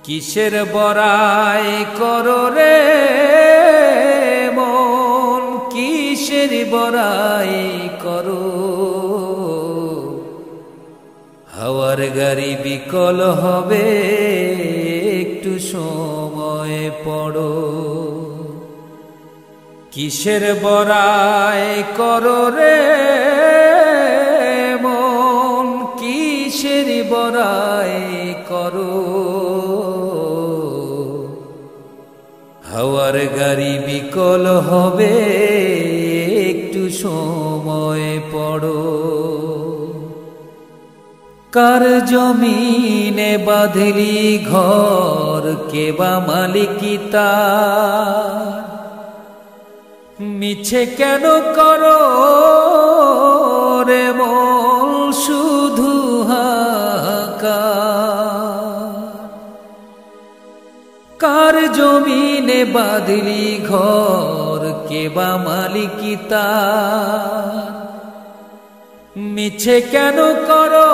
কিসের বড়াই করো রে মন, কিসের বড়াই করো। হাওয়ার গাড়ি বিকল হবে, একটু সময় পড়ো। কিসের বড়াই করো রে মন, কিসের বড়াই করো। হাওয়ার গাড়ি বিকল হবে, একটু সময় পড়ো। কার জমিনে বাঁধলি ঘর, কেবা মালিকি তার। মিছে কেন করো রে মন শুধু হাহাকার। কার জমিনে বাঁধলি ঘর, কেবা মালিকি তার। মিছে কেন করো